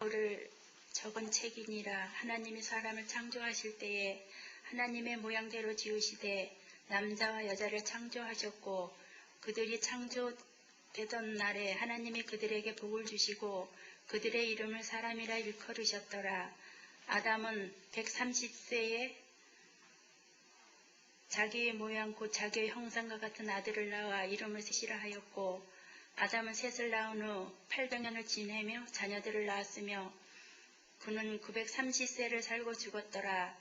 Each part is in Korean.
를 적은 책이니라. 하나님이 사람을 창조하실 때에 하나님의 모양대로 지으시되 남자와 여자를 창조하셨고, 그들이 창조되던 날에 하나님이 그들에게 복을 주시고 그들의 이름을 사람이라 일컬으셨더라. 아담은 130세에 자기의 모양 곧 자기의 형상과 같은 아들을 낳아 이름을 셋이라 하였고, 아담은 셋을 낳은 후 800년을 지내며 자녀들을 낳았으며 그는 930세를 살고 죽었더라.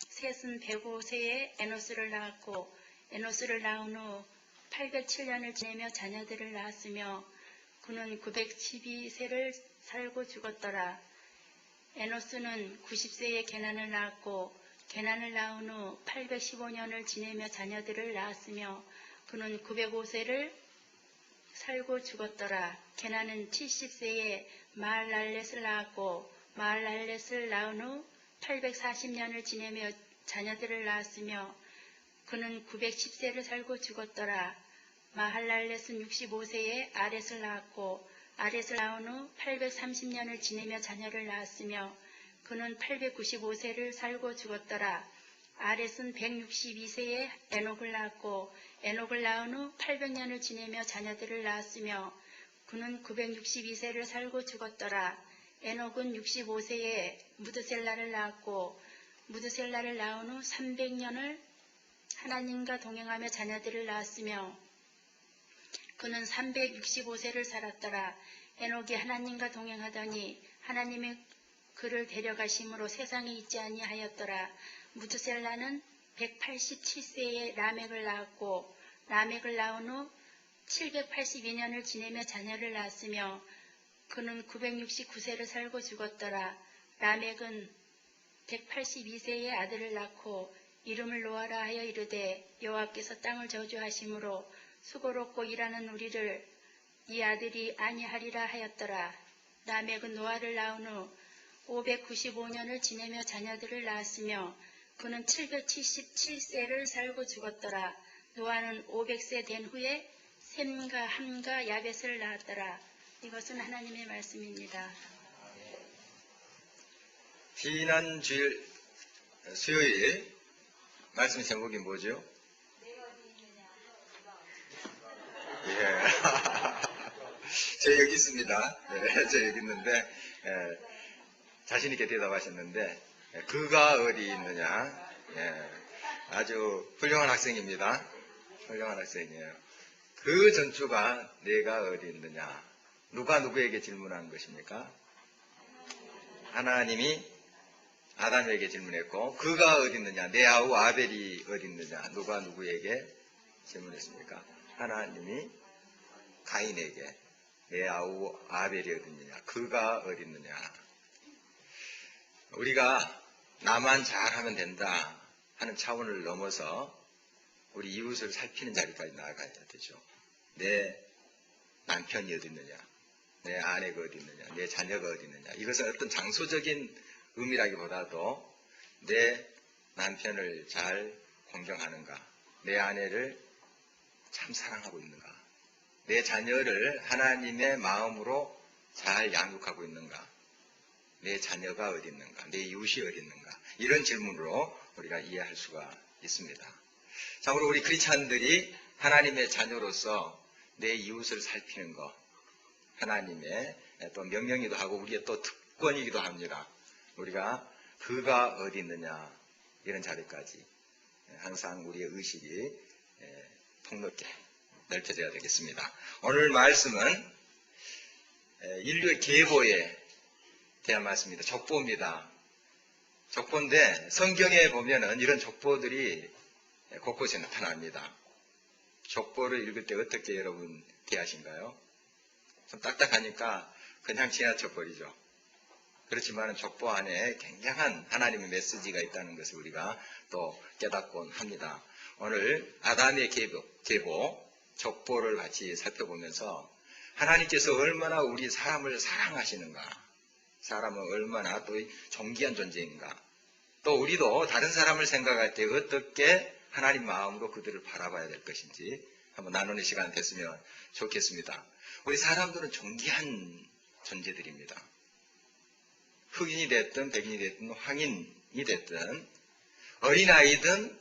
셋은 105세에 에노스를 낳았고, 에노스를 낳은 후 807년을 지내며 자녀들을 낳았으며 그는 912세를 살고 죽었더라. 에노스는 90세에 게난을 낳았고, 게난을 낳은 후 815년을 지내며 자녀들을 낳았으며 그는 905세를 살고 죽었더라. 게난은 70세에 마할랄렛을 낳았고, 마할랄렛을 낳은 후 840년을 지내며 자녀들을 낳았으며 그는 910세를 살고 죽었더라. 마할랄렛은 65세에 아렛을 낳았고, 아렛을 낳은 후 830년을 지내며 자녀를 낳았으며 그는 895세를 살고 죽었더라. 아렛은 162세에 에녹을 낳았고, 에녹을 낳은 후 800년을 지내며 자녀들을 낳았으며 그는 962세를 살고 죽었더라. 에녹은 65세에 무드셀라를 낳았고, 무드셀라를 낳은 후 300년을 하나님과 동행하며 자녀들을 낳았으며 그는 365세를 살았더라. 에녹이 하나님과 동행하더니 하나님이 그를 데려가심으로 세상에 있지 아니하였더라. 무드셀라는 187세에 라멕을 낳았고, 라멕을 낳은 후 782년을 지내며 자녀를 낳았으며 그는 969세를 살고 죽었더라. 라멕은 182세에 아들을 낳고 이름을 노아라 하여 이르되, 여호와께서 땅을 저주하심으로 수고롭고 일하는 우리를 이 아들이 아니하리라 하였더라. 라멕은 노아를 낳은 후 595년을 지내며 자녀들을 낳았으며 그는 777세를 살고 죽었더라. 노아는 500세 된 후에 셈과 함과 야벳을 낳았더라. 이것은 하나님의 말씀입니다. 지난 주일 수요일 말씀 제목이 뭐죠? 예. 저 여기 있습니다. 네, 저 여기 있는데 자신 있게 대답하셨는데, 그가 어디 있느냐? 예, 아주 훌륭한 학생입니다. 훌륭한 학생이에요. 그 전주가 내가 어디 있느냐? 누가 누구에게 질문한 것입니까? 하나님이 아담에게 질문했고, 그가 어디 있느냐? 내 아우 아벨이 어디 있느냐? 누가 누구에게 질문했습니까? 하나님이 가인에게 내 아우 아벨이 어디 있느냐? 그가 어디 있느냐? 우리가 나만 잘하면 된다 하는 차원을 넘어서 우리 이웃을 살피는 자리까지 나아가야 되죠. 내 남편이 어디 있느냐? 내 아내가 어디 있느냐? 내 자녀가 어디 있느냐? 이것은 어떤 장소적인 의미라기보다도 내 남편을 잘 공경하는가? 내 아내를 참 사랑하고 있는가? 내 자녀를 하나님의 마음으로 잘 양육하고 있는가? 내 자녀가 어디 있는가? 내 이웃이 어디 있는가? 이런 질문으로 우리가 이해할 수가 있습니다. 참고로 우리 크리스찬들이 하나님의 자녀로서 내 이웃을 살피는 것, 하나님의 또 명령이기도 하고 우리의 또 특권이기도 합니다. 우리가 그가 어디 있느냐 이런 자리까지 항상 우리의 의식이 폭넓게 넓혀져야 되겠습니다. 오늘 말씀은 인류의 계보에 대한 말씀입니다. 족보입니다. 족보인데 성경에 보면은 이런 족보들이 곳곳에 나타납니다. 족보를 읽을 때 어떻게 여러분 대하신가요? 좀 딱딱하니까 그냥 지나쳐버리죠. 그렇지만 족보 안에 굉장한 하나님의 메시지가 있다는 것을 우리가 또 깨닫곤 합니다. 오늘 아담의 계보, 족보를 같이 살펴보면서 하나님께서 얼마나 우리 사람을 사랑하시는가, 사람은 얼마나 또 존귀한 존재인가, 또 우리도 다른 사람을 생각할 때 어떻게 하나님 마음으로 그들을 바라봐야 될 것인지 한번 나누는 시간 됐으면 좋겠습니다. 우리 사람들은 존귀한 존재들입니다. 흑인이 됐든 백인이 됐든 황인이 됐든 어린아이든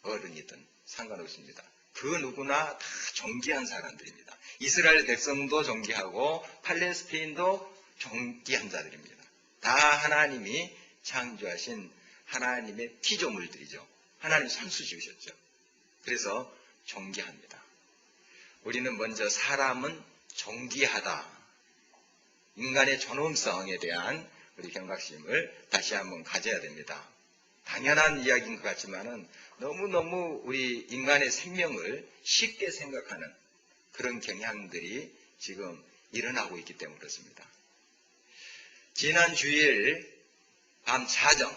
어른이든 상관없습니다. 그 누구나 다 존귀한 사람들입니다. 이스라엘 백성도 존귀하고 팔레스타인도 존귀한 자들입니다. 다 하나님이 창조하신 하나님의 피조물들이죠. 하나님 선수 지으셨죠. 그래서 존귀합니다. 우리는 먼저 사람은 존귀하다. 인간의 존엄성에 대한 우리 경각심을 다시 한번 가져야 됩니다. 당연한 이야기인 것 같지만은 너무너무 우리 인간의 생명을 쉽게 생각하는 그런 경향들이 지금 일어나고 있기 때문에 그렇습니다. 지난 주일 밤 자정,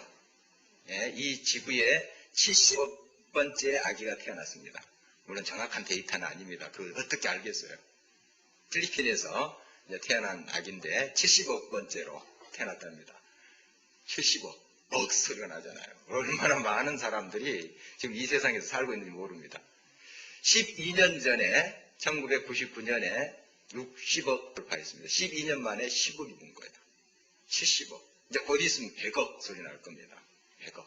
이 지구에 70번째 아기가 태어났습니다. 물론 정확한 데이터는 아닙니다. 그걸 어떻게 알겠어요? 필리핀에서 태어난 아기인데 70억 번째로 태어났답니다. 70억. 억소리가 나잖아요. 얼마나 많은 사람들이 지금 이 세상에서 살고 있는지 모릅니다. 12년 전에 1999년에 60억 돌파했습니다. 12년 만에 10억이 된 거예요. 70억. 이제 곧 있으면 100억 소리 날 겁니다. 100억.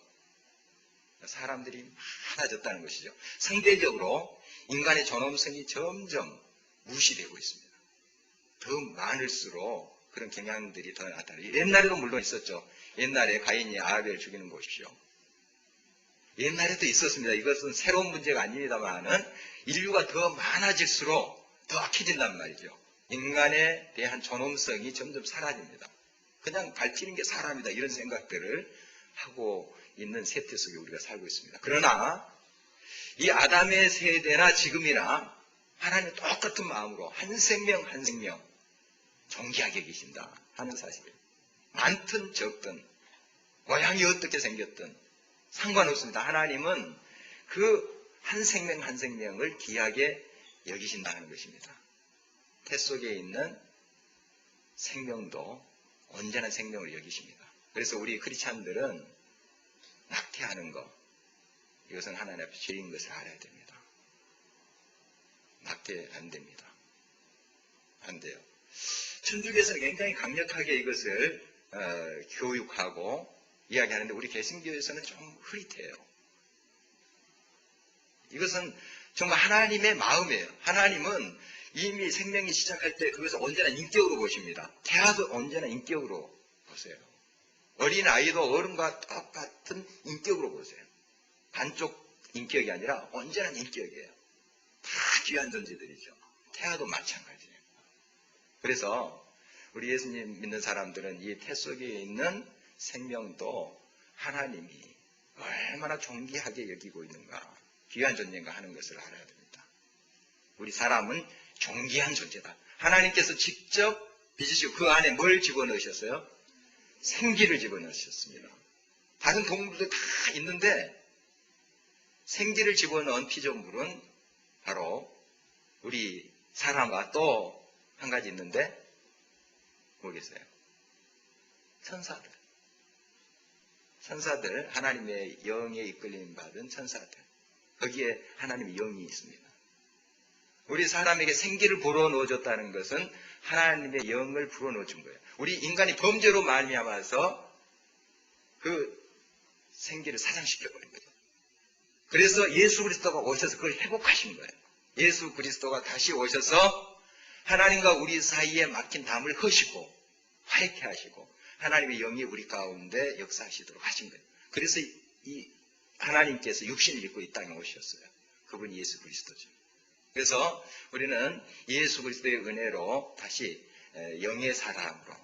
사람들이 많아졌다는 것이죠. 상대적으로 인간의 존엄성이 점점 무시되고 있습니다. 더 많을수록 그런 경향들이 더 나타나요. 옛날에도 물론 있었죠. 옛날에 가인이 아벨 죽이는 거 보십시오. 옛날에도 있었습니다. 이것은 새로운 문제가 아닙니다만은 인류가 더 많아질수록 더 악해진단 말이죠. 인간에 대한 존엄성이 점점 사라집니다. 그냥 밟히는 게 사람이다 이런 생각들을 하고 있는 세태 속에 우리가 살고 있습니다. 그러나 이 아담의 세대나 지금이나 하나님 똑같은 마음으로 한 생명 한 생명 존귀하게 계신다 하는 사실이에요. 많든 적든 모양이 어떻게 생겼든 상관없습니다. 하나님은 그 한 생명 한 생명을 귀하게 여기신다 하는 것입니다. 태 속에 있는 생명도 온전한 생명을 여기십니다. 그래서 우리 크리스찬들은 낙태하는 것, 이것은 하나님 앞에 죄인 것을 알아야 됩니다. 낙태 안 됩니다. 안 돼요. 천주교에서는 굉장히 강력하게 이것을 교육하고 이야기하는데 우리 개신교에서는 좀 흐릿해요. 이것은 정말 하나님의 마음이에요. 하나님은 이미 생명이 시작할 때 그것을 언제나 인격으로 보십니다. 태아도 언제나 인격으로 보세요. 어린 아이도 어른과 똑같은 인격으로 보세요. 반쪽 인격이 아니라 언제나 인격이에요. 다 귀한 존재들이죠. 태아도 마찬가지예요. 그래서 우리 예수님 믿는 사람들은 이 태 속에 있는 생명도 하나님이 얼마나 존귀하게 여기고 있는가, 귀한 존재인가 하는 것을 알아야 됩니다. 우리 사람은 존귀한 존재다. 하나님께서 직접 빚으시고 그 안에 뭘 집어넣으셨어요? 생기를 집어넣으셨습니다. 다른 동물도 다 있는데 생기를 집어넣은 피조물은 바로 우리 사람과 또 한 가지 있는데 뭐겠어요? 천사들. 천사들, 하나님의 영에 이끌림 받은 천사들. 거기에 하나님의 영이 있습니다. 우리 사람에게 생기를 불어넣어줬다는 것은 하나님의 영을 불어넣어준 거예요. 우리 인간이 범죄로 말미암아서 그 생기를 사장시켜버린 거죠. 그래서 예수 그리스도가 오셔서 그걸 회복하신 거예요. 예수 그리스도가 다시 오셔서 하나님과 우리 사이에 막힌 담을 허시고 화해케 하시고 하나님의 영이 우리 가운데 역사하시도록 하신 거예요. 그래서 이 하나님께서 육신을 입고 이 땅에 오셨어요. 그분이 예수 그리스도죠. 그래서 우리는 예수 그리스도의 은혜로 다시 영의 사람으로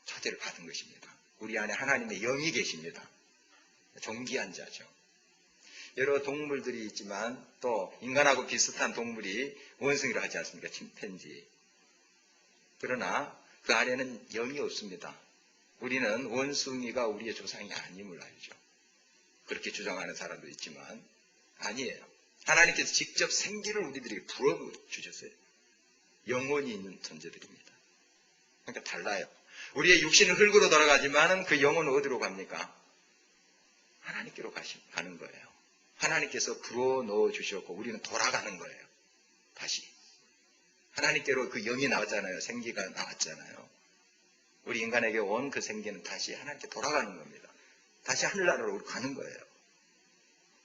초대를 받은 것입니다. 우리 안에 하나님의 영이 계십니다. 존귀한 자죠. 여러 동물들이 있지만 또 인간하고 비슷한 동물이 원숭이를 하지 않습니까? 침팬지. 그러나 그 안에는 영이 없습니다. 우리는 원숭이가 우리의 조상이 아님을 알죠. 그렇게 주장하는 사람도 있지만 아니에요. 하나님께서 직접 생기를 우리들에게 불어주셨어요. 영혼이 있는 존재들입니다. 그러니까 달라요. 우리의 육신은 흙으로 돌아가지만 그 영혼은 어디로 갑니까? 하나님께로 가는 거예요. 하나님께서 불어넣어 주셨고 우리는 돌아가는 거예요. 다시. 하나님께로 그 영이 나왔잖아요. 생기가 나왔잖아요. 우리 인간에게 온 그 생기는 다시 하나님께 돌아가는 겁니다. 다시 하늘나라로 가는 거예요.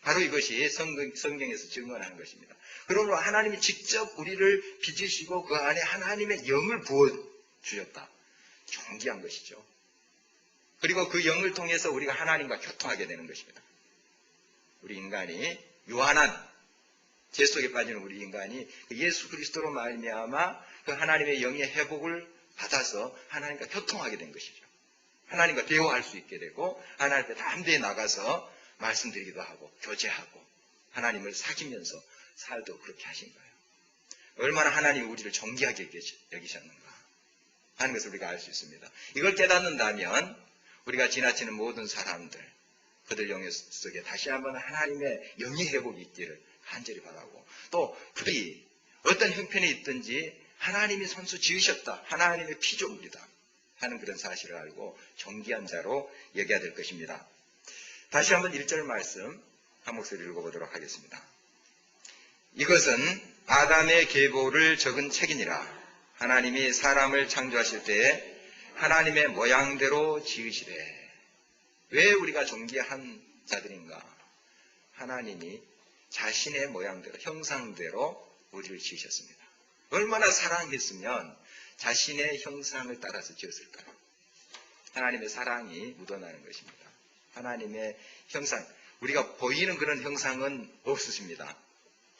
바로 이것이 성경에서 증언하는 것입니다. 그러므로 하나님이 직접 우리를 빚으시고 그 안에 하나님의 영을 부어주셨다. 존귀한 것이죠. 그리고 그 영을 통해서 우리가 하나님과 교통하게 되는 것입니다. 우리 인간이 유한한 죄 속에 빠지는 우리 인간이 예수 그리스도로 말미암아 그 하나님의 영의 회복을 받아서 하나님과 교통하게 된 것이죠. 하나님과 대화할 수 있게 되고 하나님 앞에 담대히 나가서 말씀드리기도 하고 교제하고 하나님을 사귀면서 살도록 그렇게 하신 거예요. 얼마나 하나님이 우리를 존귀하게 여기셨는가 하는 것을 우리가 알 수 있습니다. 이걸 깨닫는다면 우리가 지나치는 모든 사람들, 그들 영역 속에 다시 한번 하나님의 영의 회복이 있기를 간절히 바라고, 또 그들이 어떤 형편에 있든지 하나님이 선수 지으셨다, 하나님의 피조물이다 하는 그런 사실을 알고 존귀한 자로 여겨야 될 것입니다. 다시 한번 1절 말씀 한 목소리 읽어보도록 하겠습니다. 이것은 아담의 계보를 적은 책이니라. 하나님이 사람을 창조하실 때에 하나님의 모양대로 지으시되. 왜 우리가 존귀한 자들인가? 하나님이 자신의 모양대로, 형상대로 우리를 지으셨습니다. 얼마나 사랑했으면 자신의 형상을 따라서 지었을까요? 하나님의 사랑이 묻어나는 것입니다. 하나님의 형상, 우리가 보이는 그런 형상은 없으십니다.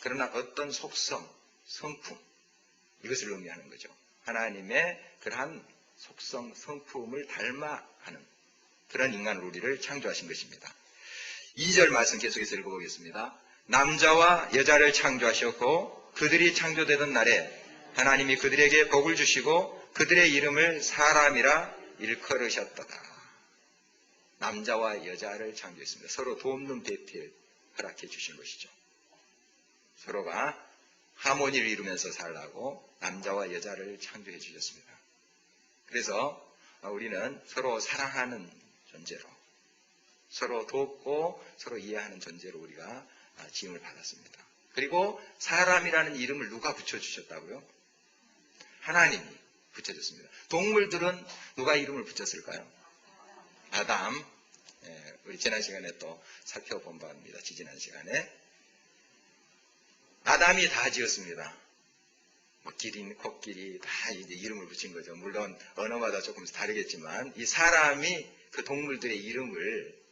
그러나 어떤 속성, 성품, 이것을 의미하는 거죠. 하나님의 그러한 속성, 성품을 닮아가는 그런 인간 우리를 창조하신 것입니다. 2절 말씀 계속해서 읽어보겠습니다. 남자와 여자를 창조하셨고 그들이 창조되던 날에 하나님이 그들에게 복을 주시고 그들의 이름을 사람이라 일컬으셨도다. 남자와 여자를 창조했습니다. 서로 돕는 배필 허락해 주신 것이죠. 서로가 하모니를 이루면서 살라고 남자와 여자를 창조해 주셨습니다. 그래서 우리는 서로 사랑하는 존재로, 서로 돕고 서로 이해하는 존재로 우리가 지음을 받았습니다. 그리고 사람이라는 이름을 누가 붙여주셨다고요? 하나님이 붙여줬습니다. 동물들은 누가 이름을 붙였을까요? 아담. 우리 지난 시간에 또 살펴본 바입니다. 지지난 시간에. 아담이 다 지었습니다. 기린, 코끼리 다 이제 이름을 붙인 거죠. 물론 언어마다 조금씩 다르겠지만 이 사람이 그 동물들의 이름을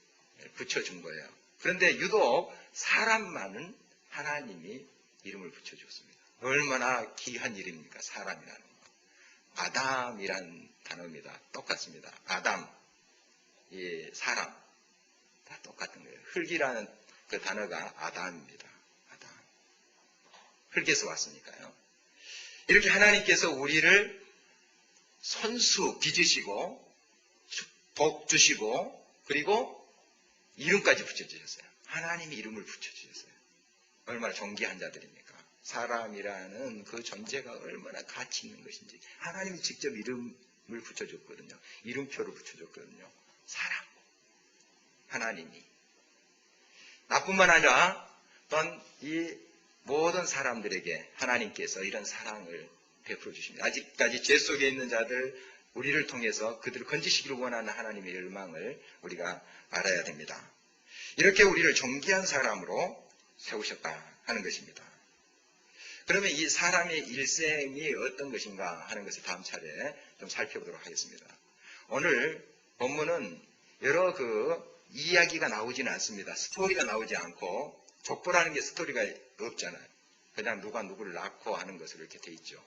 붙여준 거예요. 그런데 유독 사람만은 하나님이 이름을 붙여줬습니다. 얼마나 귀한 이름입니까? 사람이라는 거. 아담이란 단어입니다. 똑같습니다. 아담, 이 사람 다 똑같은 거예요. 흙이라는 그 단어가 아담입니다. 아담. 흙에서 왔으니까요. 이렇게 하나님께서 우리를 손수 빚으시고 복 주시고 그리고 이름까지 붙여주셨어요. 하나님이 이름을 붙여주셨어요. 얼마나 존귀한 자들입니까? 사람이라는 그 존재가 얼마나 가치 있는 것인지 하나님이 직접 이름을 붙여줬거든요. 이름표를 붙여줬거든요. 사람. 하나님이. 나뿐만 아니라 또한 이 모든 사람들에게 하나님께서 이런 사랑을 베풀어 주십니다. 아직까지 죄 속에 있는 자들, 우리를 통해서 그들을 건지시기를 원하는 하나님의 열망을 우리가 알아야 됩니다. 이렇게 우리를 존귀한 사람으로 세우셨다 하는 것입니다. 그러면 이 사람의 일생이 어떤 것인가 하는 것을 다음 차례 좀 살펴보도록 하겠습니다. 오늘 본문은 여러 이야기가 나오지는 않습니다. 스토리가 나오지 않고, 족보라는 게 스토리가 없잖아요. 그냥 누가 누구를 낳고 하는 것으로 이렇게 돼 있죠.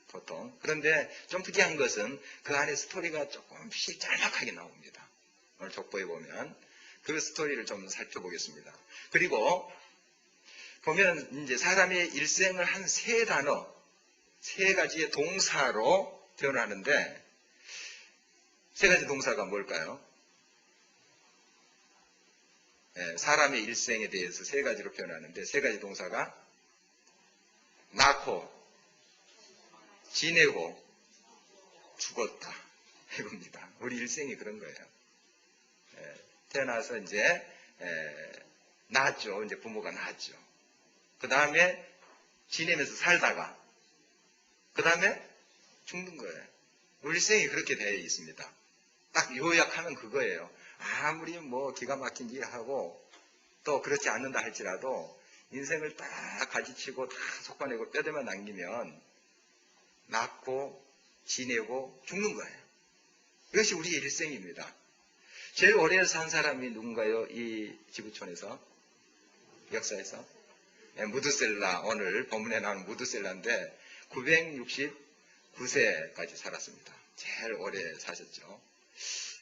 보통. 그런데 좀 특이한 것은 그 안에 스토리가 조금씩 짤막하게 나옵니다. 오늘 족보에 보면 그 스토리를 좀 살펴보겠습니다. 그리고 보면 이제 사람의 일생을 한 세 단어, 세 가지의 동사로 표현하는데, 세 가지 동사가 뭘까요? 사람의 일생에 대해서 세 가지로 표현하는데, 세 가지 동사가 낳고, 지내고, 죽었다. 이겁니다. 우리 일생이 그런 거예요. 태어나서 이제 낳았죠. 이제 부모가 낳았죠. 그 다음에 지내면서 살다가, 그 다음에 죽는 거예요. 우리 생이 그렇게 되어 있습니다. 딱 요약하면 그거예요. 아무리 뭐 기가 막힌 일하고 또 그렇지 않는다 할지라도 인생을 딱 가지치고 다 속아내고 뼈대만 남기면 낳고 지내고 죽는 거예요. 이것이 우리의 일생입니다. 제일 오래 산 사람이 누군가요? 이 지구촌에서? 역사에서? 무드셀라, 오늘 본문에 나오는 무드셀라인데 969세까지 살았습니다. 제일 오래 사셨죠.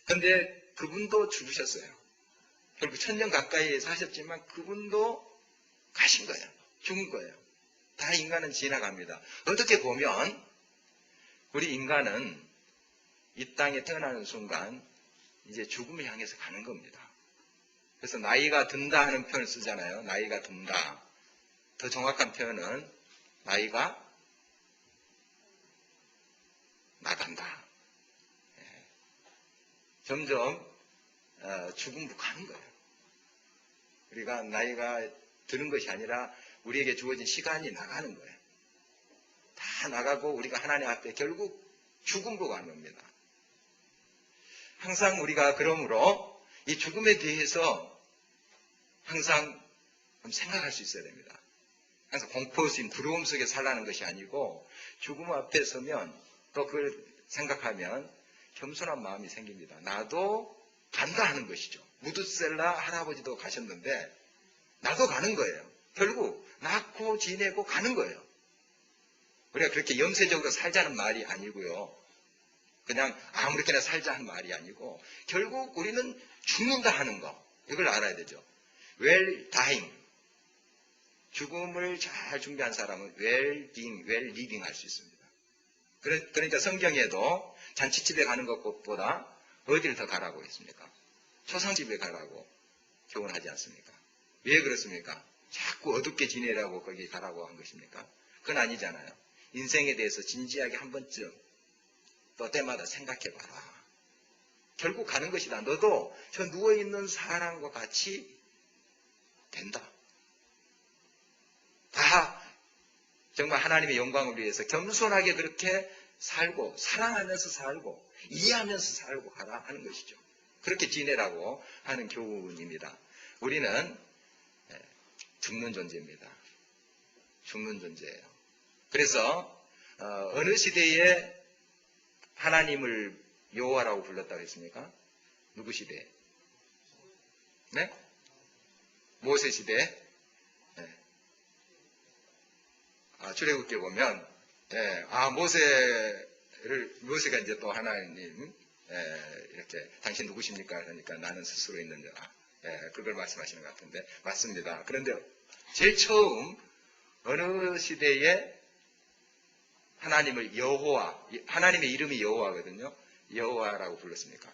근데 그분도 죽으셨어요. 결국 1000년 가까이 사셨지만 그분도 가신 거예요. 죽은 거예요. 다 인간은 지나갑니다. 어떻게 보면 우리 인간은 이 땅에 태어나는 순간 이제 죽음을 향해서 가는 겁니다. 그래서 나이가 든다 하는 표현을 쓰잖아요. 나이가 든다. 더 정확한 표현은 나이가 나간다. 점점 죽음으로 가는 거예요. 우리가 나이가 드는 것이 아니라 우리에게 주어진 시간이 나가는 거예요. 다 나가고 우리가 하나님 앞에 결국 죽음으로 가는 겁니다. 항상 우리가 그러므로 이 죽음에 대해서 항상 생각할 수 있어야 됩니다. 항상 공포심, 두려움 속에 살라는 것이 아니고 죽음 앞에 서면 또 그걸 생각하면 겸손한 마음이 생깁니다. 나도 간다 하는 것이죠. 무드셀라 할아버지도 가셨는데 나도 가는 거예요. 결국 낳고 지내고 가는 거예요. 우리가 그렇게 염세적으로 살자는 말이 아니고요. 그냥 아무렇게나 살자 하는 말이 아니고 결국 우리는 죽는다 하는 거. 이걸 알아야 되죠. well dying. 죽음을 잘 준비한 사람은 well being, well living 할 수 있습니다. 그러니까 성경에도 잔치집에 가는 것보다 어디를 더 가라고 했습니까? 초상집에 가라고 교훈하지 않습니까? 왜 그렇습니까? 자꾸 어둡게 지내라고 거기 가라고 한 것입니까? 그건 아니잖아요. 인생에 대해서 진지하게 한 번쯤 또 때마다 생각해봐라. 결국 가는 것이다. 너도 저 누워있는 사람과 같이 된다. 다 정말 하나님의 영광을 위해서 겸손하게 그렇게 살고 사랑하면서 살고 이해하면서 살고 가라 하는 것이죠. 그렇게 지내라고 하는 교훈입니다. 우리는 죽는 존재입니다. 죽는 존재예요. 그래서 어느 시대에 하나님을 여호와라고 불렀다고 했습니까? 누구 시대? 네? 모세 시대? 네. 출애굽기에 보면 모세가 이제 또 하나님 이렇게 당신 누구십니까? 그러니까 나는 스스로 있는 자라. 그걸 말씀하시는 것 같은데 맞습니다. 그런데 제일 처음 어느 시대에 하나님을 여호와, 하나님의 이름이 여호와거든요. 여호와라고 불렀습니까?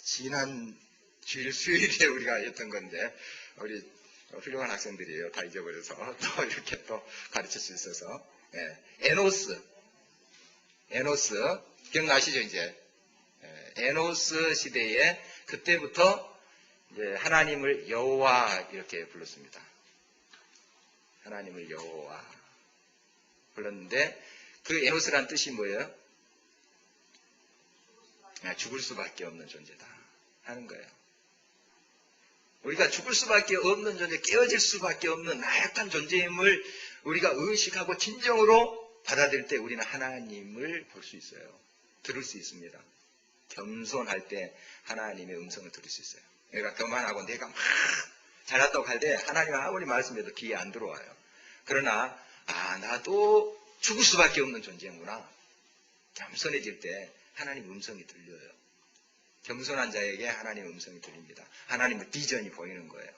지난 주일 수요일에 우리가 했던 건데 우리 훌륭한 학생들이에요. 다 잊어버려서 또 이렇게 또 가르칠 수 있어서 에노스 기억나시죠? 이제 에노스 시대에 그때부터 이제 하나님을 여호와 이렇게 불렀습니다. 하나님을 여호와 불렀는데 그 에노스란 뜻이 뭐예요? 죽을 수밖에 없는 존재다 하는 거예요. 우리가 죽을 수밖에 없는 존재, 깨어질 수밖에 없는 나약한 존재임을 우리가 의식하고 진정으로 받아들일 때 우리는 하나님을 볼 수 있어요. 들을 수 있습니다. 겸손할 때 하나님의 음성을 들을 수 있어요. 내가 교만하고 내가 막 잘났다고 할 때 하나님 아무리 말씀해도 귀에 안 들어와요. 그러나 나도 죽을 수밖에 없는 존재구나. 겸손해질 때 하나님 음성이 들려요. 겸손한 자에게 하나님의 음성이 들립니다. 하나님의 비전이 보이는 거예요.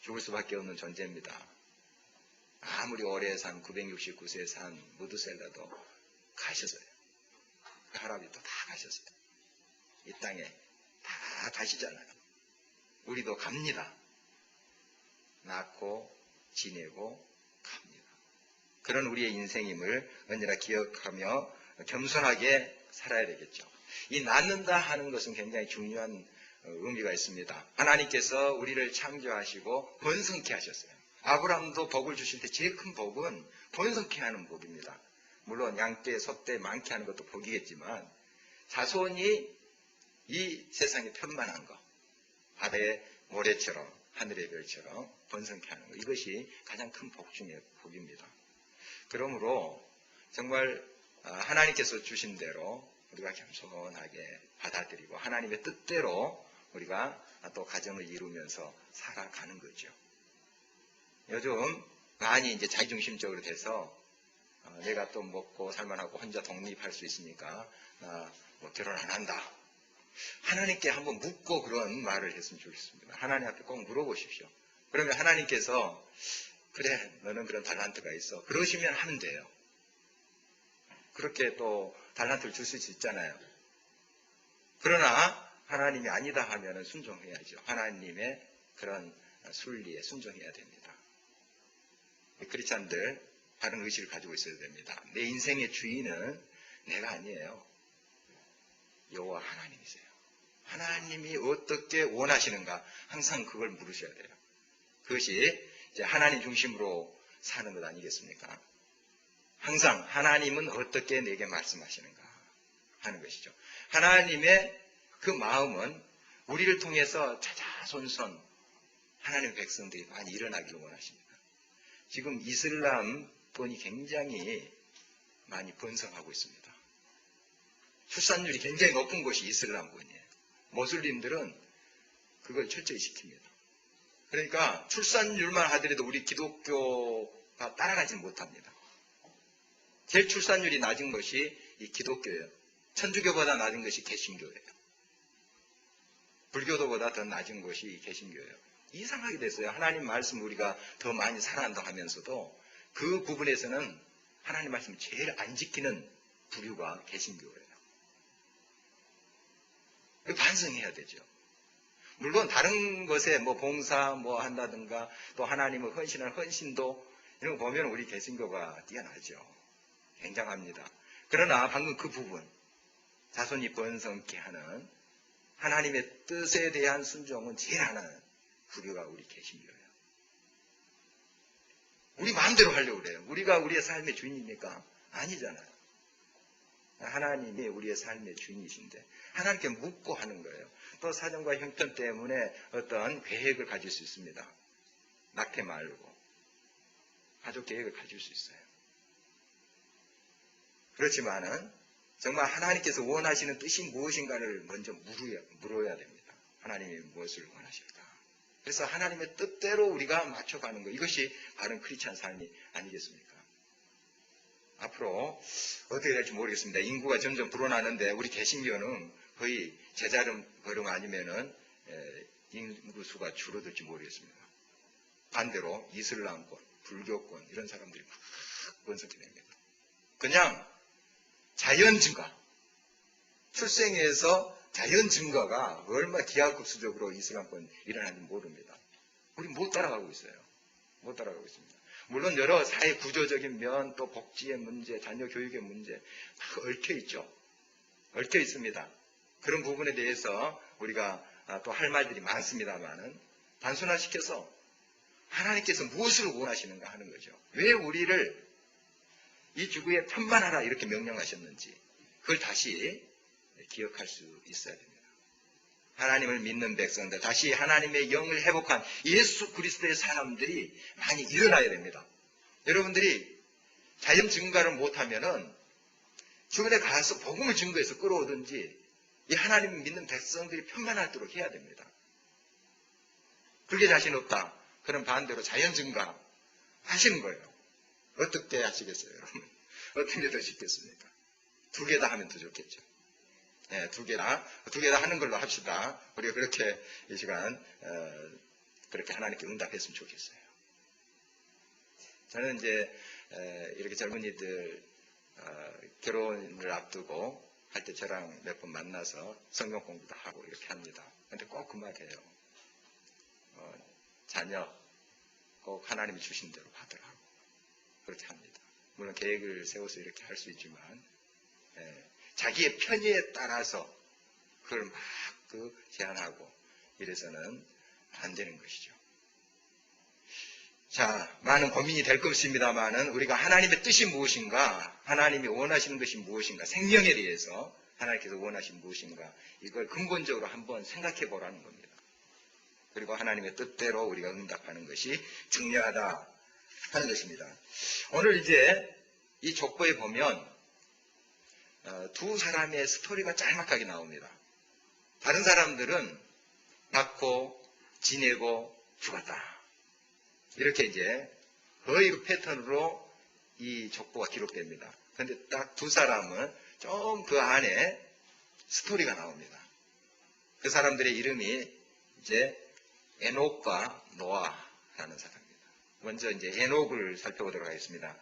죽을 수밖에 없는 존재입니다. 아무리 오래 산 969세 산 무드셀라도 가셨어요. 그 할아버지도 다 가셨어요. 이 땅에 다 가시잖아요. 우리도 갑니다. 낳고 지내고 갑니다. 그런 우리의 인생임을 언제나 기억하며 겸손하게 살아야 되겠죠. 이 낳는다 하는 것은 굉장히 중요한 의미가 있습니다. 하나님께서 우리를 창조하시고 번성케 하셨어요. 아브라함도 복을 주실 때 제일 큰 복은 번성케 하는 복입니다. 물론 양떼, 소떼 많게 하는 것도 복이겠지만 자손이 이 세상에 편만한 것, 바다의 모래처럼 하늘의 별처럼 번성케 하는 것, 이것이 가장 큰 복 중의 복입니다. 그러므로 정말 하나님께서 주신 대로 우리가 겸손하게 받아들이고 하나님의 뜻대로 우리가 또 가정을 이루면서 살아가는 거죠. 요즘 많이 이제 자기중심적으로 돼서 내가 또 먹고 살만하고 혼자 독립할 수 있으니까 뭐 결혼 안 한다. 하나님께 한번 묻고 그런 말을 했으면 좋겠습니다. 하나님한테 꼭 물어보십시오. 그러면 하나님께서 그래 너는 그런 달란트가 있어. 그러시면 하면 돼요. 그렇게 또 달란트를 주실 수 있잖아요. 그러나 하나님이 아니다 하면 순종해야죠. 하나님의 그런 순리에 순종해야 됩니다. 크리스찬들 다른 의식을 가지고 있어야 됩니다. 내 인생의 주인은 내가 아니에요. 여호와 하나님이세요. 하나님이 어떻게 원하시는가 항상 그걸 물으셔야 돼요. 그것이 이제 하나님 중심으로 사는 것 아니겠습니까? 항상 하나님은 어떻게 내게 말씀하시는가 하는 것이죠. 하나님의 그 마음은 우리를 통해서 자자손손 하나님의 백성들이 많이 일어나기를 원하십니다. 지금 이슬람권이 굉장히 많이 번성하고 있습니다. 출산율이 굉장히 높은 곳이 이슬람권이에요. 모슬림들은 그걸 철저히 지킵니다. 그러니까 출산율만 하더라도 우리 기독교가 따라가지 못합니다. 제일 출산율이 낮은 것이 이 기독교예요. 천주교보다 낮은 것이 개신교예요. 불교도보다 더 낮은 것이 개신교예요. 이상하게 됐어요. 하나님 말씀 우리가 더 많이 살아난다 하면서도 그 부분에서는 하나님 말씀 제일 안 지키는 부류가 개신교예요. 반성해야 되죠. 물론 다른 것에 뭐 봉사 뭐 한다든가 또 하나님을 헌신하는 헌신도 이런 거 보면 우리 개신교가 뛰어나죠. 굉장합니다. 그러나 방금 그 부분 자손이 번성케 하는 하나님의 뜻에 대한 순종은 제일 안 하는 부류가 우리 개신교예요. 우리 마음대로 하려고 그래요. 우리가 우리의 삶의 주인입니까? 아니잖아요. 하나님이 우리의 삶의 주인이신데 하나님께 묻고 하는 거예요. 또 사정과 형편 때문에 어떤 계획을 가질 수 있습니다. 낙태 말고 가족 계획을 가질 수 있어요. 그렇지만은 정말 하나님께서 원하시는 뜻이 무엇인가를 먼저 물어야 됩니다. 하나님이 무엇을 원하실까? 그래서 하나님의 뜻대로 우리가 맞춰가는 것, 이것이 바른 크리스찬 삶이 아니겠습니까? 앞으로 어떻게 될지 모르겠습니다. 인구가 점점 불어나는데 우리 개신교는 거의 제자름 아니면은 인구 수가 줄어들지 모르겠습니다. 반대로 이슬람권, 불교권 이런 사람들이 막 번성게 됩니다. 그냥 자연 증가, 출생에서 자연 증가가 얼마나 기하급수적으로 이슬람권 일어나는지 모릅니다. 우리 못 따라가고 있어요. 못 따라가고 있습니다. 물론 여러 사회 구조적인 면, 또 복지의 문제, 자녀 교육의 문제 막 얽혀 있죠. 얽혀 있습니다. 그런 부분에 대해서 우리가 또 할 말들이 많습니다만은 단순화시켜서 하나님께서 무엇을 원하시는가 하는 거죠. 왜 우리를 이 지구에 편만하라 이렇게 명령하셨는지 그걸 다시 기억할 수 있어야 됩니다. 하나님을 믿는 백성들, 다시 하나님의 영을 회복한 예수 그리스도의 사람들이 많이 일어나야 됩니다. 여러분들이 자연 증가를 못하면은 주변에 가서 복음을 증거해서 끌어오든지 이 하나님을 믿는 백성들이 편만하도록 해야 됩니다. 그게 자신 없다. 그럼 반대로 자연 증가 하시는 거예요. 어떻게 하시겠어요, 여러분? 어떻게 더 쉽겠습니까? 두 개 다 하면 더 좋겠죠. 네, 두 개 다 하는 걸로 합시다. 우리가 그렇게 이 시간 그렇게 하나님께 응답했으면 좋겠어요. 저는 이제 이렇게 젊은이들 결혼을 앞두고 할 때 저랑 몇 번 만나서 성경 공부도 하고 이렇게 합니다. 근데 꼭 그 말이에요. 자녀 꼭 하나님이 주신 대로 받으라고 그렇게 합니다. 물론 계획을 세워서 이렇게 할 수 있지만 자기의 편의에 따라서 그걸 막 제한하고 이래서는 안 되는 것이죠. 자, 많은 고민이 될 것입니다만은 우리가 하나님의 뜻이 무엇인가, 하나님이 원하시는 것이 무엇인가, 생명에 대해서 하나님께서 원하시는 무엇인가, 이걸 근본적으로 한번 생각해 보라는 겁니다. 그리고 하나님의 뜻대로 우리가 응답하는 것이 중요하다 하는 것입니다. 오늘 이제 이 족보에 보면 두 사람의 스토리가 짤막하게 나옵니다. 다른 사람들은 낳고 지내고 죽었다. 이렇게 이제 거의 그 패턴으로 이 족보가 기록됩니다. 그런데 딱 두 사람은 좀 그 안에 스토리가 나옵니다. 그 사람들의 이름이 이제 에녹과 노아라는 사람입니다. 먼저 이제 에녹을 살펴보도록 하겠습니다.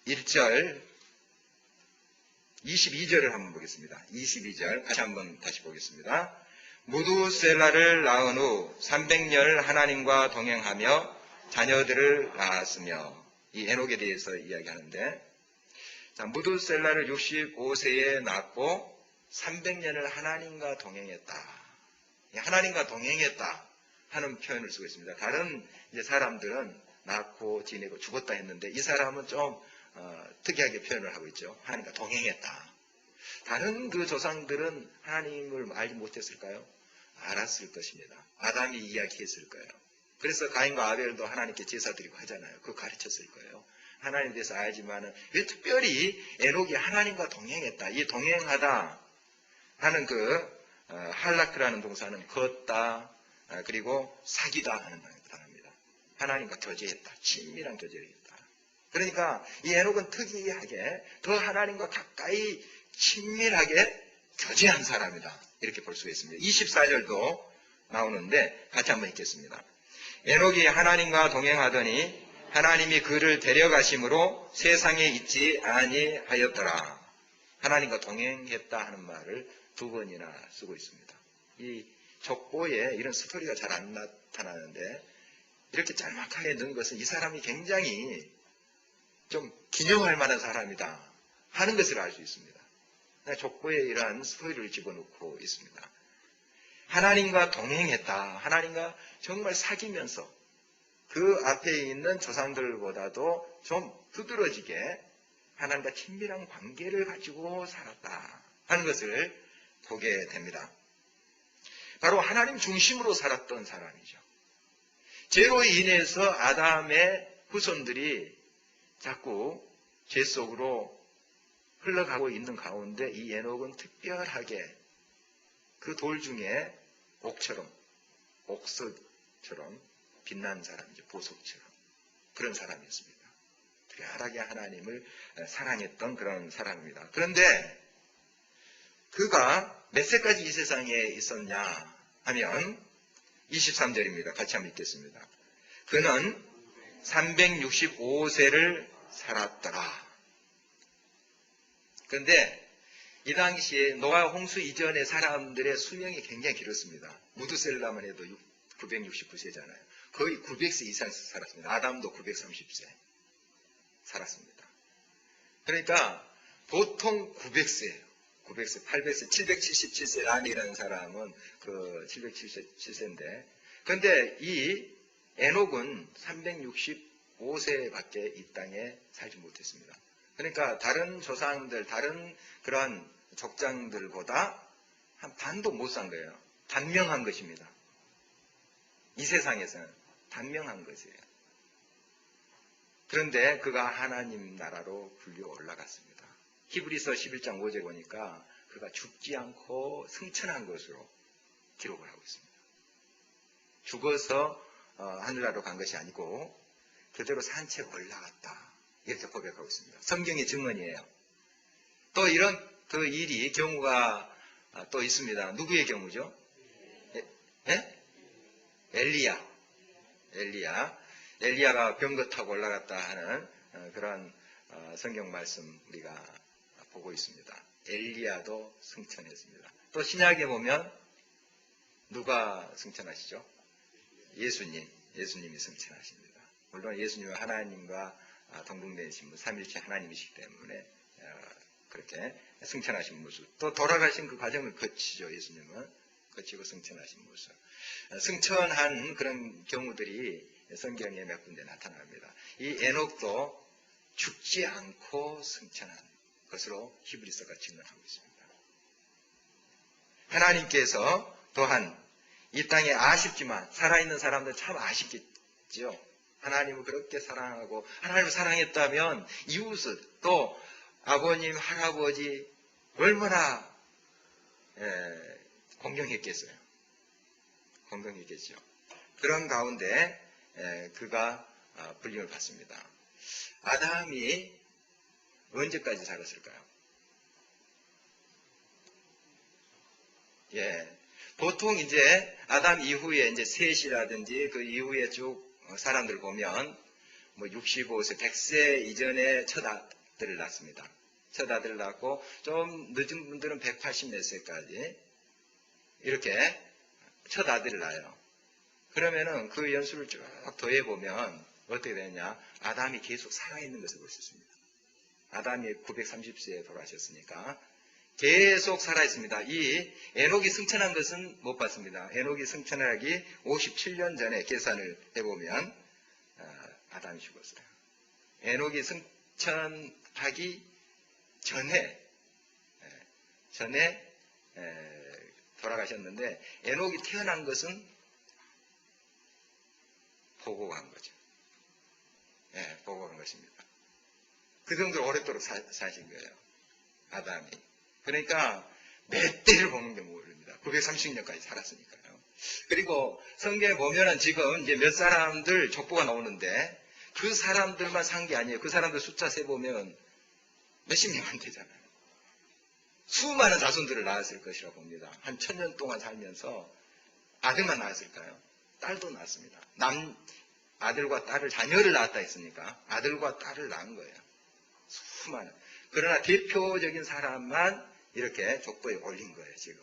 21절, 22절을 한번 보겠습니다. 22절 같이 한번 다시 보겠습니다. 무두셀라를 낳은 후 300년 하나님과 동행하며 자녀들을 낳았으며, 이 에녹에 대해서 이야기하는데, 자, 무두셀라를 65세에 낳고 300년을 하나님과 동행했다. 하나님과 동행했다 하는 표현을 쓰고 있습니다. 다른 이제 사람들은 낳고 지내고 죽었다 했는데 이 사람은 좀 특이하게 표현을 하고 있죠. 하나님과 동행했다. 다른 그 조상들은 하나님을 알지 못했을까요? 알았을 것입니다. 아담이 이야기했을 거예요. 그래서 가인과 아벨도 하나님께 제사 드리고 하잖아요. 그거 가르쳤을 거예요. 하나님에 대해서 알지만은 왜 특별히 에녹이 하나님과 동행했다. 이 동행하다 하는 그 할라크라는 동사는 걷다, 그리고 사귀다 하는 단어입니다. 하나님과 교제했다. 친밀한 교제를 했다. 그러니까 이 에녹은 특이하게 더 하나님과 가까이 친밀하게 교제한 사람이다. 이렇게 볼 수가 있습니다. 24절도 나오는데 같이 한번 읽겠습니다. 에녹이 하나님과 동행하더니 하나님이 그를 데려가심으로 세상에 있지 아니하였더라. 하나님과 동행했다 하는 말을 두 번이나 쓰고 있습니다. 이 족보에 이런 스토리가 잘 안 나타나는데 이렇게 짤막하게 넣은 것은 이 사람이 굉장히 좀 기념할 만한 사람이다 하는 것을 알 수 있습니다. 족보에 이러한 스토리를 집어넣고 있습니다. 하나님과 동행했다. 하나님과 정말 사귀면서 그 앞에 있는 조상들보다도 좀 두드러지게 하나님과 친밀한 관계를 가지고 살았다 하는 것을 보게 됩니다. 바로 하나님 중심으로 살았던 사람이죠. 죄로 인해서 아담의 후손들이 자꾸 죄 속으로 흘러가고 있는 가운데 이 에녹은 특별하게 그 돌 중에 옥처럼, 옥석처럼 빛난 사람이죠. 보석처럼. 그런 사람이었습니다. 특별하게 하나님을 사랑했던 그런 사람입니다. 그런데 그가 몇 세까지 이 세상에 있었냐 하면 23절입니다. 같이 한번 읽겠습니다. 그는 365세를 살았더라. 그런데 이 당시에 노아 홍수 이전의 사람들의 수명이 굉장히 길었습니다. 무두셀라만 해도 969세잖아요. 거의 900세 이상 살았습니다. 아담도 930세 살았습니다. 그러니까 보통 900세예요. 900세, 800세, 777세 란이라는 사람은 그 777세인데, 그런데 이 에녹은 365세밖에 이 땅에 살지 못했습니다. 그러니까 다른 조상들, 다른 그러한 족장들보다 한 반도 못 산 거예요. 단명한 것입니다. 이 세상에서는 단명한 것이에요. 그런데 그가 하나님 나라로 불려 올라갔습니다. 히브리서 11장 5절 보니까 그가 죽지 않고 승천한 것으로 기록을 하고 있습니다. 죽어서 하늘나라로 간 것이 아니고 그대로 산 채 올라갔다. 이렇게 고백하고 있습니다. 성경의 증언이에요. 또 이런 그 일이 경우가 또 있습니다. 누구의 경우죠? 예? 엘리야가 병거 타고 올라갔다 하는 그런 성경 말씀 우리가 보고 있습니다. 엘리야도 승천했습니다. 또 신약에 보면 누가 승천하시죠? 예수님이 승천하십니다. 물론 예수님은 하나님과 동등되신 분, 삼일체 하나님이시기 때문에 그렇게 승천하신 모습, 또 돌아가신 그 과정을 거치죠. 예수님은 거치고 승천하신 모습. 승천한 그런 경우들이 성경에 몇 군데 나타납니다. 이 에녹도 죽지 않고 승천한 것으로 히브리서가 증언하고 있습니다. 하나님께서 또한 이 땅에 아쉽지만 살아있는 사람들 참 아쉽겠죠. 하나님을 그렇게 사랑하고 하나님을 사랑했다면 이웃을 또 아버님, 할아버지 얼마나 공경했겠어요. 공경했겠죠. 그런 가운데 그가 불림을 받습니다. 아담이 언제까지 살았을까요? 보통 이제 아담 이후에 이제 셋이라든지 그 이후에 쭉 사람들 보면 뭐 65세, 100세 이전에 첫 아들을 낳습니다. 첫 아들을 낳고 좀 늦은 분들은 180 몇 세까지 이렇게 첫 아들을 낳아요. 그러면은 그 연수를 쭉 더해 보면 어떻게 되느냐? 아담이 계속 살아있는 것을 볼 수 있습니다. 아담이 930세에 돌아가셨으니까 계속 살아있습니다. 이 에녹이 승천한 것은 못 봤습니다. 에녹이 승천하기 57년 전에 계산을 해보면 아담이 죽었어요. 에녹이 승천하기 전에 돌아가셨는데 에녹이 태어난 것은 보고 간 거죠. 보고 간 것입니다. 그 정도로 오랫도록 사신 거예요. 아담이. 그러니까 몇 대를 보는 게 모릅니다. 930년까지 살았으니까요. 그리고 성경에 보면은 지금 이제 몇 사람들 족보가 나오는데 그 사람들만 산 게 아니에요. 그 사람들 숫자 세보면 몇십 명 안 되잖아요. 수많은 자손들을 낳았을 것이라 봅니다. 한 1000년 동안 살면서 아들만 낳았을까요? 딸도 낳았습니다. 아들과 딸을, 자녀를 낳았다 했으니까 아들과 딸을 낳은 거예요. 수많은. 그러나 대표적인 사람만 이렇게 족보에 올린 거예요, 지금.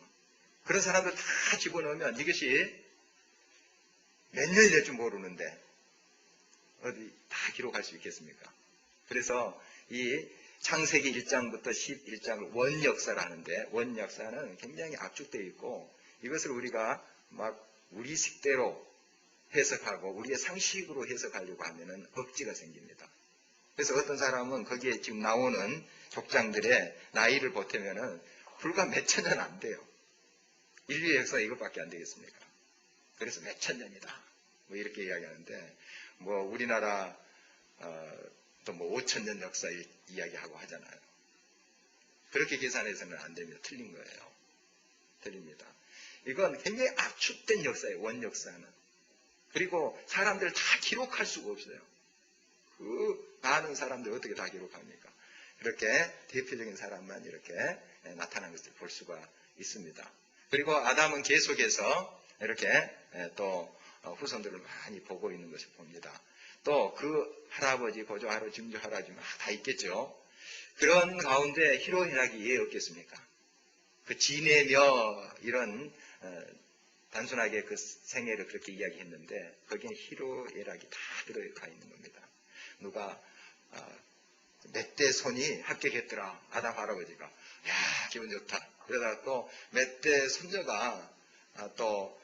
그런 사람들 다 집어넣으면 이것이 몇 년이 될 줄 모르는데 어디 다 기록할 수 있겠습니까? 그래서 이 창세기 1장부터 11장을 원역사를 하는데 원역사는 굉장히 압축되어 있고 이것을 우리가 막 우리 식대로 해석하고 우리의 상식으로 해석하려고 하면은 억지가 생깁니다. 그래서 어떤 사람은 거기에 지금 나오는 족장들의 나이를 보태면은 불과 몇 천 년 안 돼요. 인류의 역사가 이것밖에 안 되겠습니까? 그래서 몇 천 년이다. 뭐 이렇게 이야기하는데 뭐 우리나라 또 뭐 5천 년 역사 이야기하고 하잖아요. 그렇게 계산해서는 안 됩니다. 틀린 거예요. 틀립니다. 이건 굉장히 압축된 역사예요. 원역사는. 그리고 사람들 다 기록할 수가 없어요. 그 많은 사람들 어떻게 다 기록합니까? 이렇게 대표적인 사람만 이렇게 나타난 것을 볼 수가 있습니다. 그리고 아담은 계속해서 이렇게 또 후손들을 많이 보고 있는 것을 봅니다. 또 그 할아버지, 고조 할아버지, 증조 할아버지 다 있겠죠. 그런 가운데 희로애락이 왜 없겠습니까? 그 지내며 이런 단순하게 그 생애를 그렇게 이야기했는데 거기에 희로애락이 다 들어가 있는 겁니다. 누가 몇 대 손이 합격했더라. 아담 할아버지가 야 기분 좋다. 그러다가 또 몇 대 손녀가 또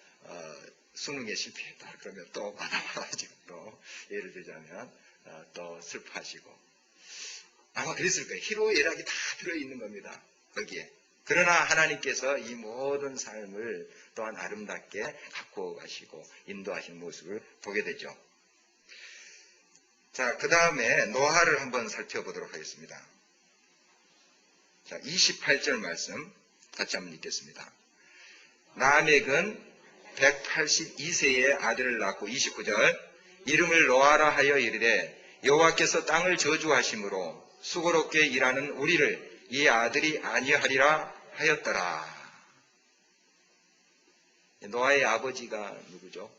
수능에 실패했다. 그러면 또 아담 할아버지가 또 예를 들자면 또 슬퍼하시고 아마 그랬을 거예요. 희로애락이 다 들어있는 겁니다. 거기에. 그러나 하나님께서 이 모든 삶을 또한 아름답게 갖고 가시고 인도하시는 모습을 보게 되죠. 자, 그 다음에 노아를 한번 살펴보도록 하겠습니다. 자, 28절 말씀 같이 한번 읽겠습니다. 라멕은 182세의 아들을 낳고 29절 이름을 노아라 하여 이르되 여호와께서 땅을 저주하심으로 수고롭게 일하는 우리를 이 아들이 아니하리라 하였더라. 노아의 아버지가 누구죠?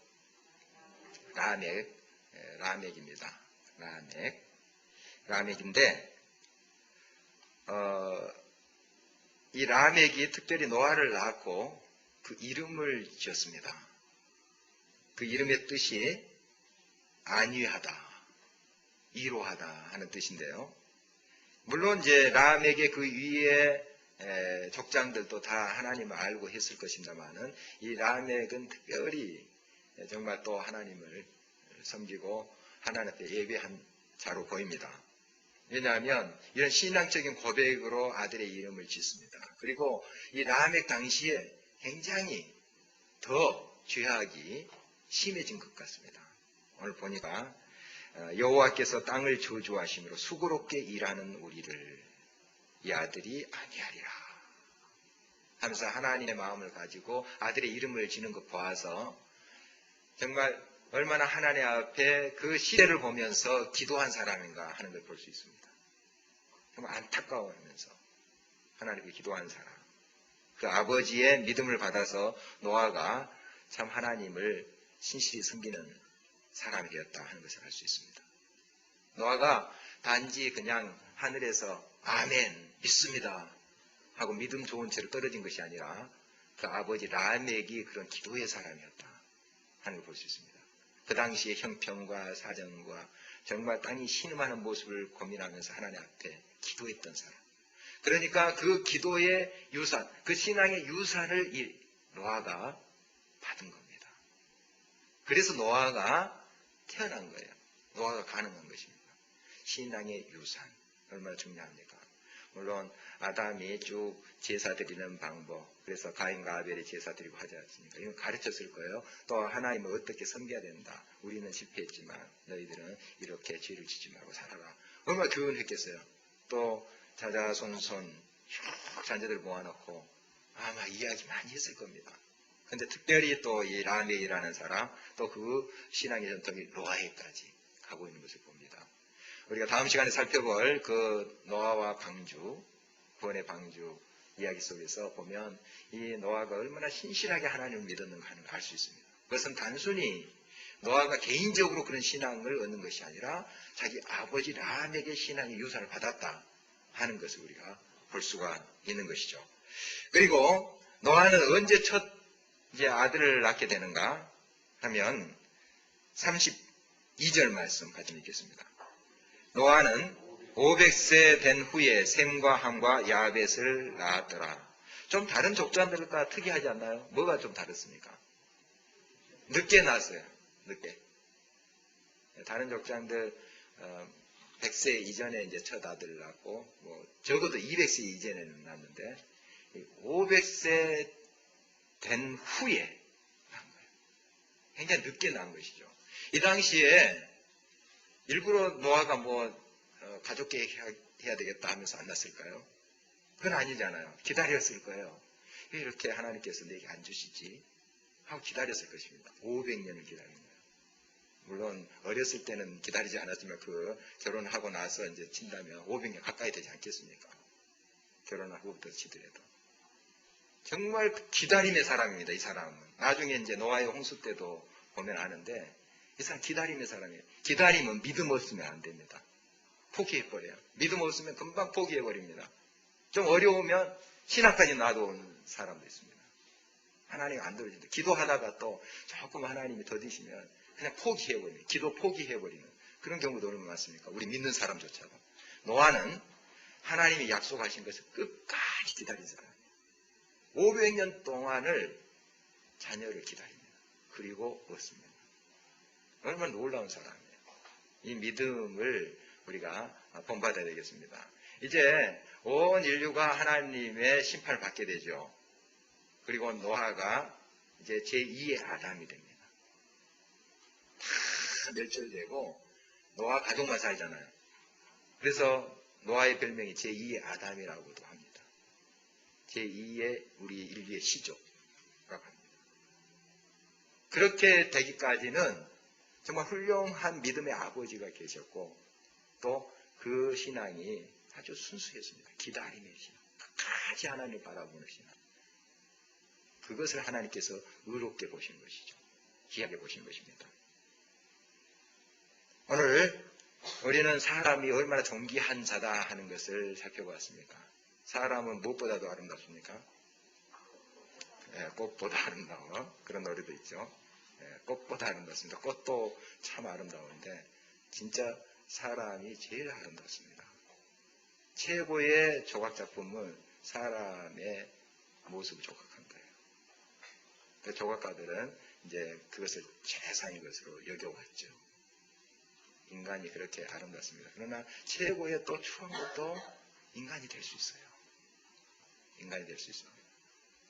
라멕입니다. 라멕인데 이 라멕이 특별히 노아를 낳고 그 이름을 지었습니다. 그 이름의 뜻이 안위하다, 이로하다 하는 뜻인데요. 물론 이제 라멕의 그 위에 족장들도 다 하나님을 알고 했을 것입니다만은 이 라멕은 특별히 정말 또 하나님을 섬기고 하나님 앞에 예배한 자로 보입니다. 왜냐하면 이런 신앙적인 고백으로 아들의 이름을 짓습니다. 그리고 이 라멕 당시에 굉장히 더 죄악이 심해진 것 같습니다. 오늘 보니까 여호와께서 땅을 저주하심으로 수고롭게 일하는 우리를 이 아들이 아니하리라 하면서 하나님의 마음을 가지고 아들의 이름을 지는 것 보아서 정말 얼마나 하나님 앞에 그 시대를 보면서 기도한 사람인가 하는 걸 볼 수 있습니다. 정말 안타까워하면서 하나님께 기도한 사람. 그 아버지의 믿음을 받아서 노아가 참 하나님을 신실히 섬기는 사람이 되었다 하는 것을 알 수 있습니다. 노아가 단지 그냥 하늘에서 아멘 믿습니다 하고 믿음 좋은 채로 떨어진 것이 아니라 그 아버지 라멕이 그런 기도의 사람이었다 하는 걸 볼 수 있습니다. 그 당시의 형편과 사정과 정말 땅이 신음하는 모습을 고민하면서 하나님 앞에 기도했던 사람. 그러니까 그 기도의 유산, 그 신앙의 유산을 이 노아가 받은 겁니다. 그래서 노아가 태어난 거예요. 노아가 가능한 것입니다. 신앙의 유산, 얼마나 중요합니까? 물론 아담이 쭉 제사 드리는 방법, 그래서 가인과 아벨의 제사 드리고 하지 않습니까? 이건 가르쳤을 거예요. 또 하나님을 어떻게 섬겨야 된다. 우리는 실패했지만 너희들은 이렇게 죄를 지지 말고 살아라. 얼마나 교훈했겠어요. 또 자자손손 자녀들 모아놓고 아마 이야기 많이 했을 겁니다. 근데 특별히 또 이 라멕이라는 사람, 또 그 신앙의 전통이 노아에까지 가고 있는 것을 봅니다. 우리가 다음 시간에 살펴볼 그 노아와 방주, 구원의 방주 이야기 속에서 보면 이 노아가 얼마나 신실하게 하나님을 믿었는가 하는 걸 알 수 있습니다. 그것은 단순히 노아가 개인적으로 그런 신앙을 얻는 것이 아니라 자기 아버지 라멕의 신앙의 유산을 받았다 하는 것을 우리가 볼 수가 있는 것이죠. 그리고 노아는 언제 첫 이제 아들을 낳게 되는가 하면 32절 말씀 같이 읽겠습니다. 노아는 500세 된 후에 셈과 함과 야벳을 낳았더라. 좀 다른 족장들과 특이하지 않나요? 뭐가 좀 다릅니까? 늦게 낳았어요. 늦게. 다른 족장들 100세 이전에 이제 첫 아들을 낳고 적어도 200세 이전에는 낳았는데 500세 된 후에 낳은 거예요. 굉장히 늦게 낳은 것이죠. 이 당시에 일부러 노아가 가족 계획해야 되겠다 하면서 안 낳았을까요? 그건 아니잖아요. 기다렸을 거예요. 왜 이렇게 하나님께서 내게 안 주시지? 하고 기다렸을 것입니다. 500년을 기다린 거예요. 물론 어렸을 때는 기다리지 않았지만 그 결혼하고 나서 이제 친다면 500년 가까이 되지 않겠습니까? 결혼하고부터 치더라도. 정말 기다림의 사람입니다. 이 사람은. 나중에 이제 노아의 홍수 때도 보면 아는데 이 사람 기다림의 사람이에요. 기다림은 믿음 없으면 안 됩니다. 포기해버려요. 믿음 없으면 금방 포기해버립니다. 좀 어려우면 신앙까지 놔두는 사람도 있습니다. 하나님 안 들어준다. 기도하다가 또 조금 하나님이 더디시면 그냥 포기해버리는, 기도 포기해버리는 그런 경우도 얼마나 많습니까? 우리 믿는 사람조차도. 노아는 하나님이 약속하신 것을 끝까지 기다린 사람이에요. 500년 동안을 자녀를 기다립니다. 그리고 얻습니다. 얼마나 놀라운 사람이에요. 이 믿음을 우리가 본받아야 되겠습니다. 이제 온 인류가 하나님의 심판을 받게 되죠. 그리고 노아가 이제 제2의 아담이 됩니다. 다 멸절되고 노아 가족만 살잖아요. 그래서 노아의 별명이 제2의 아담이라고도 합니다. 제2의 우리 인류의 시조라고 합니다. 그렇게 되기까지는 정말 훌륭한 믿음의 아버지가 계셨고 또 그 신앙이 아주 순수했습니다. 기다림의 신앙. 끝까지 하나님을 바라보는 신앙. 그것을 하나님께서 의롭게 보신 것이죠. 귀하게 보신 것입니다. 오늘 우리는 사람이 얼마나 존귀한 자다 하는 것을 살펴보았습니까? 사람은 무엇보다도 아름답습니까? 꽃보다 아름다워. 그런 노래도 있죠. 꽃보다 아름답습니다. 꽃도 참 아름다운데 진짜 사람이 제일 아름답습니다. 최고의 조각작품은 사람의 모습을 조각한 거예요. 그 조각가들은 이제 그것을 최상의 것으로 여겨왔죠. 인간이 그렇게 아름답습니다. 그러나 최고의 또 추한 것도 인간이 될 수 있어요. 인간이 될 수 있습니다.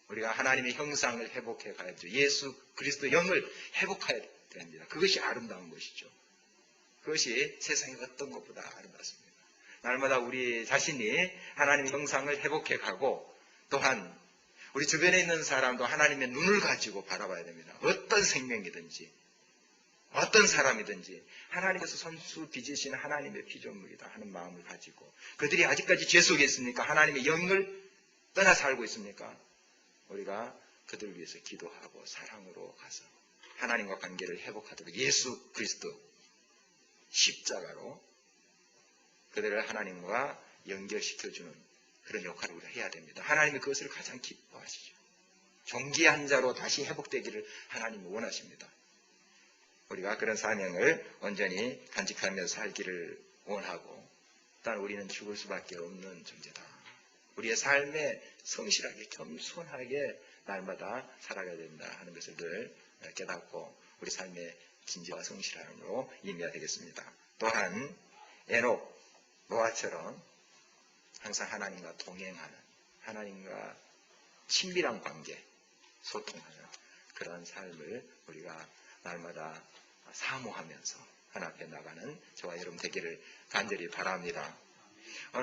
우리가 하나님의 형상을 회복해 가야죠. 예수 그리스도 영을 회복해야 됩니다. 그것이 아름다운 것이죠. 그것이 세상의 어떤 것보다 아름답습니다. 날마다 우리 자신이 하나님의 형상을 회복해 가고 또한 우리 주변에 있는 사람도 하나님의 눈을 가지고 바라봐야 됩니다. 어떤 생명이든지 어떤 사람이든지 하나님께서 손수 빚으신 하나님의 피조물이다 하는 마음을 가지고 그들이 아직까지 죄 속에 있습니까? 하나님의 영을 떠나 살고 있습니까? 우리가 그들을 위해서 기도하고 사랑으로 가서 하나님과 관계를 회복하도록 예수 그리스도 십자가로 그들을 하나님과 연결시켜주는 그런 역할을 우리가 해야 됩니다. 하나님이 그것을 가장 기뻐하시죠. 종기한 자로 다시 회복되기를 하나님이 원하십니다. 우리가 그런 사명을 온전히 간직하면서 살기를 원하고 일단 우리는 죽을 수밖에 없는 존재다. 우리의 삶에 성실하게 겸손하게 날마다 살아가야 된다 하는 것을 늘 깨닫고 우리 삶의 진지와 성실함으로 임해야 되겠습니다. 또한 에녹, 노아처럼 항상 하나님과 동행하는 하나님과 친밀한 관계, 소통하는 그런 삶을 우리가 날마다 사모하면서 하나님 앞에 나가는 저와 여러분 되기를 간절히 바랍니다. 오늘